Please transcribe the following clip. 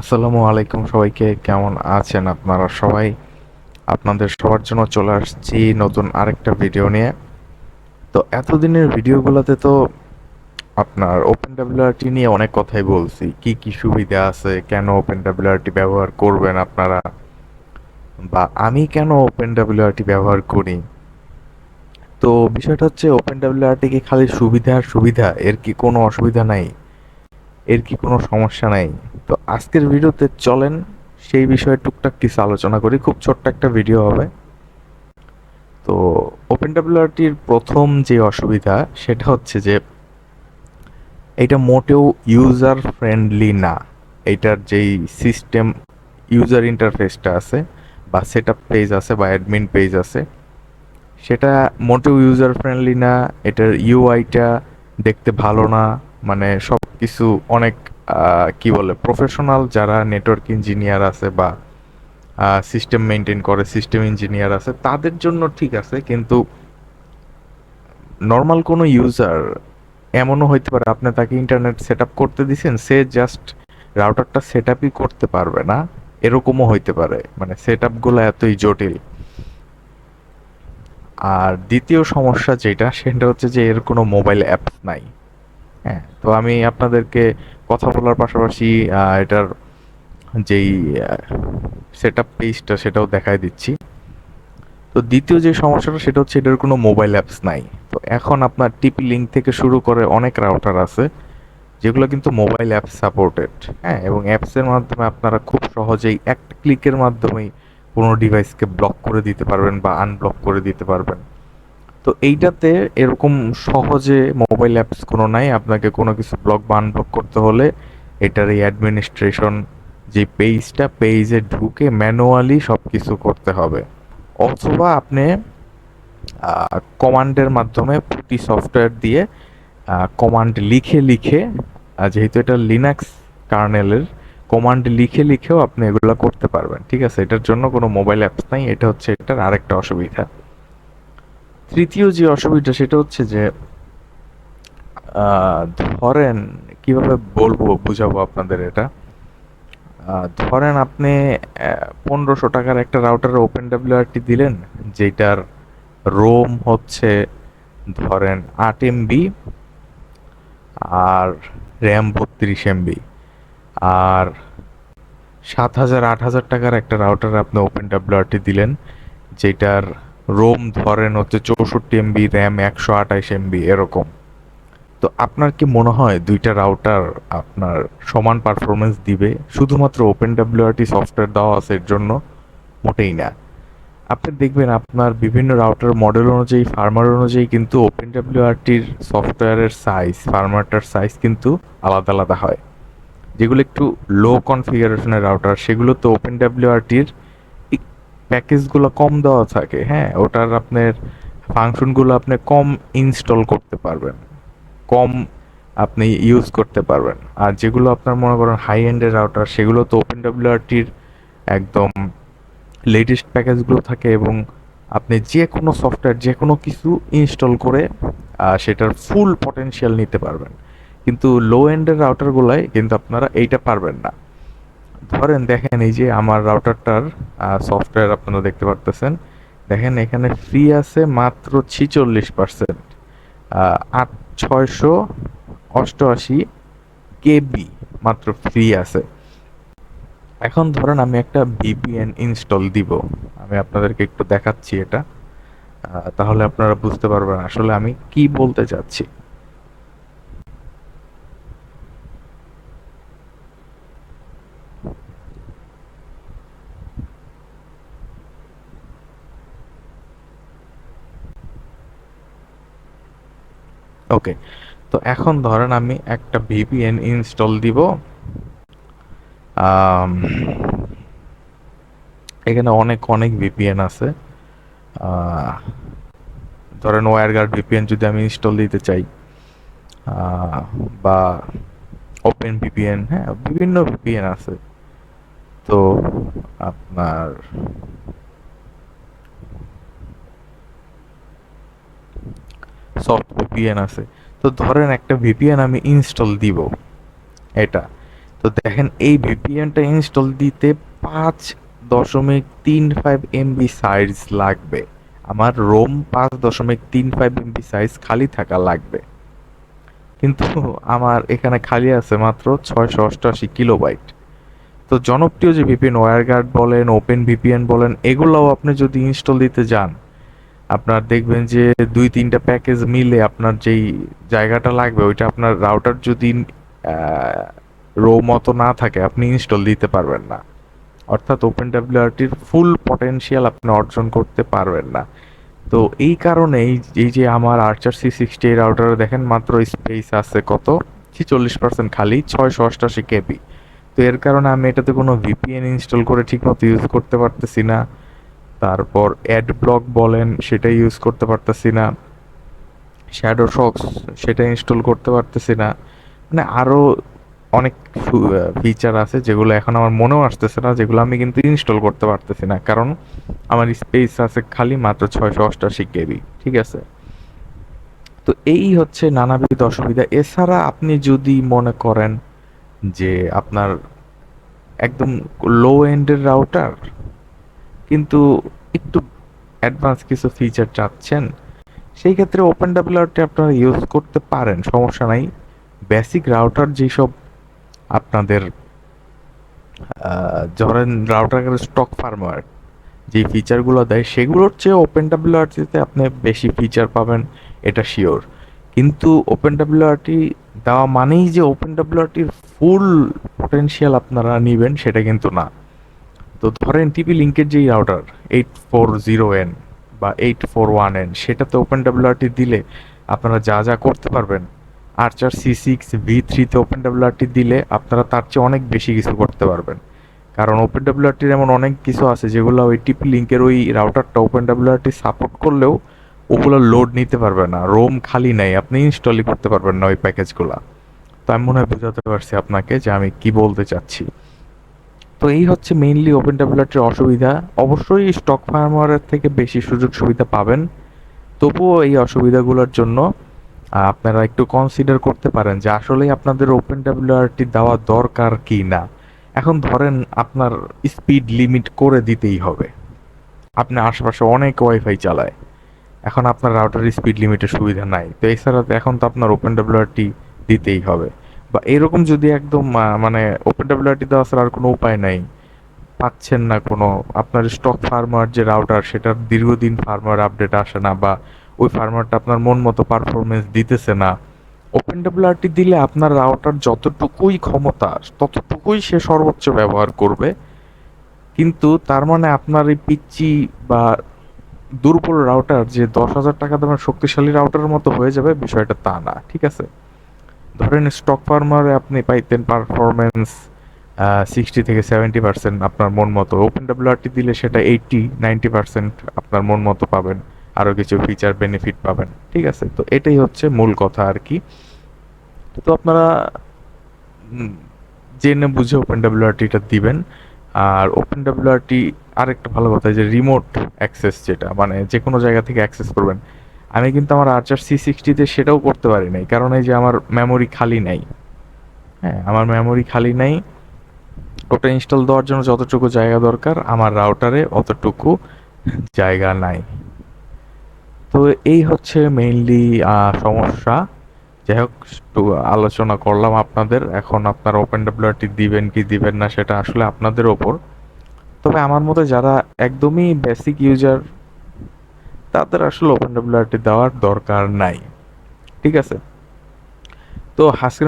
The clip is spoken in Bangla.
আসসালামু আলাইকুম সবাইকে, কেমন আছেন আপনারা সবাই? আপনাদের সবার জন্য চলে আসছি নতুন আরেকটা ভিডিও নিয়ে। তো এতদিনের ভিডিওগুলোতে তো আপনার ওপেন ডাব্লিউআরটি নিয়ে অনেক কথাই বলছি, কি কি সুবিধা আছে, কেন ওপেন ডাব্লিউআরটি ব্যবহার করবেন আপনারা, বা আমি কেন ওপেন ডাব্লিউআরটি ব্যবহার করি। তো বিষয়টা হচ্ছে, ওপেন ডাব্লিউআরটি কি খালি সুবিধা আর সুবিধা, এর কি কোনো অসুবিধা নাই, এর কি কোনো সমস্যা নাই? তো আজকের ভিডিওতে চলেন সেই বিষয়ে টুকটাক কিছু আলোচনা করি, খুব ছোট্ট একটা ভিডিও হবে। তো ওপেন ডাব্লিউআরটির প্রথম যে অসুবিধা সেটা হচ্ছে যে এটা মোটেও ইউজার ফ্রেন্ডলি না। এটার যেই সিস্টেম ইউজার ইন্টারফেসটা আছে, বা সেট আপ পেজ আছে, বা অ্যাডমিন পেজ আছে, সেটা মোটেও ইউজার ফ্রেন্ডলি না। এটার ইউআইটা দেখতে ভালো না। মানে সব কিছু অনেক কি বলে, প্রফেশনাল যারা নেটওয়ার্ক ইঞ্জিনিয়ার আছে বা সিস্টেম মেনটেন করে, সিস্টেম ইঞ্জিনিয়ার আছে, তাদের জন্য ঠিক আছে, কিন্তু নর্মাল কোনো ইউজার, এমনও হইতে পারে আপনি তাকে ইন্টারনেট সেট আপ করতে দিছেন, সে জাস্ট রাউটারটা সেট আপই করতে পারবে না, এরকমও হইতে পারে। মানে সেট আপগুলো এতই জটিল। আর দ্বিতীয় সমস্যা যেটা, সেটা হচ্ছে যে এর কোনো মোবাইল অ্যাপস নাই। হ্যাঁ, তো আমি আপনাদেরকে কথা বলার পাশাপাশি এটার যেই সেট আপ পেজটা সেটাও দেখায় দিচ্ছি। তো দ্বিতীয় যে সমস্যাটা সেটা হচ্ছে এটার কোনো মোবাইল অ্যাপস নাই। তো এখন আপনার টিপি লিঙ্ক থেকে শুরু করে অনেক রাউটার আছে যেগুলো কিন্তু মোবাইল অ্যাপ সাপোর্টেড। হ্যাঁ, এবং অ্যাপসের মাধ্যমে আপনারা খুব সহজেই একটা ক্লিকের মাধ্যমেই কোনো ডিভাইসকে ব্লক করে দিতে পারবেন বা আনব্লক করে দিতে পারবেন। তো এইটাতে এরকম সহজে মোবাইল অ্যাপস কোনো নাই। আপনাকে কোনো কিছু ব্লক বা আনব্লক করতে হলে এটার এই অ্যাডমিনিস্ট্রেশন যে পেজটা, পেজে ঢুকে ম্যানুয়ালি সব কিছু করতে হবে, অথবা আপনি কমান্ডের মাধ্যমে প্রতি সফটওয়্যার দিয়ে কমান্ড লিখে লিখে, যেহেতু এটা লিনাক্স কার্নেলের, কমান্ড লিখে লিখেও আপনি এগুলো করতে পারবেন। ঠিক আছে, এটার জন্য কোনো মোবাইল অ্যাপস নাই, এটা হচ্ছে এটার আরেকটা অসুবিধা। তৃতীয় যে অসুবিধা সেটা হচ্ছে যে ধরেন, কিভাবে বলবো, বুঝাবো আপনাদের এটা। ধরেন আপনি 1500 টাকার একটা রাউটারে ওপেন ডাব্লিউআরটি দিলেন, যেটার রোম হচ্ছে ধরেন 8 MB, আর র্যাম 32 MB, আর 7,000 8,000 টাকার একটা রাউটারে আপনি ওপেন ডাব্লিউআরটি দিলেন, যেটার রোম ধরেন হচ্ছে 64 MB, র্যাম 128 MB এরকম। তো আপনার কি মনে হয় দুইটা রাউটার আপনার সমান পারফরমেন্স দিবে শুধুমাত্র ওপেন ডাব্লিউআরটি সফটওয়্যার দেওয়া আছে এর জন্য? মোটেই না। আপনি দেখবেন আপনার বিভিন্ন রাউটার মডেল অনুযায়ী, ফার্মার অনুযায়ী কিন্তু ওপেন ডাব্লিউআরটির সফটওয়্যারের সাইজ, ফার্মারটার সাইজ কিন্তু আলাদা আলাদা হয়। যেগুলো একটু লো কনফিগারেশনের রাউটার, সেগুলো তো ওপেন ডাব্লিউআরটির প্যাকেজগুলো কম দেওয়া থাকে। হ্যাঁ, ওটার আপনার ফাংশনগুলো আপনি কম ইনস্টল করতে পারবেন, কম আপনি ইউজ করতে পারবেন। আর যেগুলো আপনার মনে করেন হাই এন্ডের রাউটার, সেগুলো তো ওপেন ডাব্লিউআরটির একদম লেটেস্ট প্যাকেজগুলো থাকে, এবং আপনি যে কোনো সফটওয়্যার, যে কোনো কিছু ইনস্টল করে সেটার ফুল পটেনশিয়াল নিতে পারবেন। কিন্তু লো এন্ডের রাউটারগুলোয় কিন্তু আপনারা এইটা পারবেন না। ধরেন দেখেন, এই যে আমার রাউটারটার সফটওয়্যার আপনারা দেখতে পারতেছেন। দেখেন এখানে ফ্রি আছে মাত্র 46%, 688 KB মাত্র ফ্রি আছে। এখন ধরেন আমি একটা ভিপিএন ইনস্টল দিব, আমি আপনাদেরকে একটু দেখাচ্ছি এটা, তাহলে আপনারা বুঝতে পারবেন আসলে আমি কি বলতে চাচ্ছি। ওকে, তো এখন ধরেন আমি একটা ভিপিএন ইনস্টল দিব। আম, এখানে অনেক অনেক ভিপিএন আছে। আহ, ধরেন ওয়্যারগার্ড ভিপিএন যদি আমি ইনস্টল দিতে চাই, আহ, বা ওপেন ভিপিএন, হ্যাঁ বিভিন্ন ভিপিএন আছে। তো আপনার সফট ভিপিএন আছে। তো ধরেন একটা ভিপিএন আমি ইনস্টল দিব, এটা। তো তো দেখেন এই ভিপিএনটা ইনস্টল দিতে 5.35 MB সাইজ লাগবে। আমার রোম 5.35 MB সাইজ খালি থাকা লাগবে, কিন্তু আমার এখানে খালি আছে মাত্র 688 কিলোবাইট। তো জনপ্রিয় যে ভিপিএন ওয়্যারগার্ড বলেন, ওপেন ভিপিএন বলেন, এগুলোও আপনি যদি ইনস্টল দিতে যান, আপনার দেখবেন যে 2-3টা প্যাকেজ মিলে আপনার যেই জায়গাটা লাগবে ওইটা আপনার রাউটার যদি রো মতো না থাকে আপনি ইনস্টল দিতে পারবেন না। অর্থাৎ ওপেন ডাব্লিউআরটির ফুল পটেনশিয়াল আপনি অর্জন করতে পারবেন না। তো এই কারণে এই যে আমার আর্চার C60 রাউটারে দেখেন মাত্র স্পেস আছে কত, 46% খালি, 688 KB। তো এর কারণে আমি এটাতে কোনো ভিপিএন ইনস্টল করে ঠিকমতো ইউজ করতে পারতেছি না। তারপর অ্যাড ব্লক বলেন সেটা ইউজ করতে পারতেছি না, শ্যাডো শক্স সেটা ইনস্টল করতে পারতেছি না। মানে আরো অনেক ফিচার আছে যেগুলো এখন আমার মনেও আসতেছে না, যেগুলো আমি কিন্তু ইনস্টল করতে পারতেছি না, কারণ আমার স্পেস আছে খালি মাত্র 688 KB। ঠিক আছে, তো এই হচ্ছে নানাবিধ অসুবিধা। এছাড়া আপনি যদি মনে করেন যে আপনার একদম লো এন্ডের রাউটার কিন্তু একটু অ্যাডভান্স কিছু ফিচার চাচ্ছেন, সেই ক্ষেত্রে ওপেন ডাব্লিউআরটি আপনারা ইউজ করতে পারেন, সমস্যা নাই। বেসিক রাউটার যেসব আপনাদের ধরেন রাউটারের স্টক ফার্মওয়্যার যে ফিচারগুলো দেয় সেগুলোর চেয়ে ওপেন ডাব্লিউআরটিতে আপনি বেশি ফিচার পাবেন, এটা শিওর। কিন্তু ওপেন ডাব্লিউআরটি দেওয়া মানেই যে ওপেন ডাব্লিউআরটির ফুল পটেনশিয়াল আপনারা নিবেন সেটা কিন্তু না। তো ধরেন টিপি লিঙ্কের যেই রাউটার 840N বা 841N, সেটাতে ওপেন ডাব্লিউআরটি দিলে আপনারা যা যা করতে পারবেন, আর্চার C6 V3 তে ওপেন ডাব্লিউআরটি দিলে আপনারা তার চেয়ে অনেক বেশি কিছু করতে পারবেন। কারণ ওপেন ডাব্লিউআরটির এমন অনেক কিছু আছে যেগুলো ওই টিপি লিঙ্কের ওই রাউটারটা ওপেন ডাব্লিউআরটি সাপোর্ট করলেও ওগুলো লোড নিতে পারবে না, রোম খালি নেই, আপনি ইনস্টলই করতে পারবেন না ওই প্যাকেজগুলা। তো আমি মনে হয় বোঝাতে পারছি আপনাকে যে আমি কি বলতে চাচ্ছি। তো এই হচ্ছে মেইনলি ওপেন ডাব্লিউআরটির অসুবিধা। অবশ্যই স্টক ফার্মওয়্যারের থেকে বেশি সুযোগ সুবিধা পাবেন, তবুও এই অসুবিধাগুলোর জন্য আপনারা একটু কনসিডার করতে পারেন যে আসলেই আপনাদের ওপেন ডাব্লিউআরটি দেওয়া দরকার কি না। এখন ধরেন আপনার স্পিড লিমিট করে দিতেই হবে, আপনার আশেপাশে অনেক ওয়াইফাই চালায়, এখন আপনার রাউটারের স্পিড লিমিটের সুবিধা নাই, তো এছাড়া তো এখন তো আপনার ওপেন ডাব্লিউআরটি দিতেই হবে। বা এরকম যদি একদম মানে ওপেন ডাব্লিউআরটি দেওয়া ছাড়া আর কোনো উপায় নাই, পাচ্ছেন না কোনো, আপনার স্টক ফার্মার যে রাউটার সেটার দীর্ঘদিন ফার্মার আপডেট আসে না, বা ওই ফার্মারটা আপনার মন মতো পারফরমেন্স দিতেছে না, ওপেন ডাব্লিউআরটি দিলে আপনার রাউটার যতটুকুই ক্ষমতা ততটুকুই সে সর্বোচ্চ ব্যবহার করবে। কিন্তু তার মানে আপনার এই পিচ্চি বা দুর্বল রাউটার যে 10,000 টাকা দামের শক্তিশালী রাউটারের মতো হয়ে যাবে, বিষয়টা তা না। ঠিক আছে, ধরেন স্টক ফার্মারে আপনি পাইতেন পারফরমেন্স 60 থেকে 70% আপনার মন মতো, ওপেন ডাব্লিউআরটি দিলে সেটা 80-90% আপনার মন মতো পাবেন, আরো কিছু ফিচার বেনিফিট পাবেন। ঠিক আছে, তো এটাই হচ্ছে মূল কথা আর কি। তো আপনারা উম, জেনে বুঝে ওপেন ডাব্লিউআরটিটা দিবেন। আর ওপেন ডাব্লিউআরটি আরেকটা ভালো কথা যে রিমোট অ্যাক্সেস, যেটা মানে যে কোনো জায়গা থেকে অ্যাক্সেস করবেন, আমি কিন্তু আমার আর্চার C60 তে সেটাও করতে পারি নাই, কারণ এই যে আমার মেমোরি খালি নাই। হ্যাঁ, আমার মেমোরি খালি নাই, ওটা ইনস্টল দেওয়ার জন্য যতটুকু জায়গা দরকার আমার রাউটারে অতটুকু জায়গা নাই। তো এই হচ্ছে মেইনলি সমস্যা। যাই হোক, একটু আলোচনা করলাম আপনাদের। এখন আপনারা ওপেন ডাব্লিউআরটি দিবেন কি দিবেন না সেটা আসলে আপনাদের ওপর। তবে আমার মতে যারা একদমই বেসিক ইউজার তাদের আসলে ওপেন ডাব্লিউআরটি দেওয়ার দরকার নাই। ঠিক আছে, তো আজকের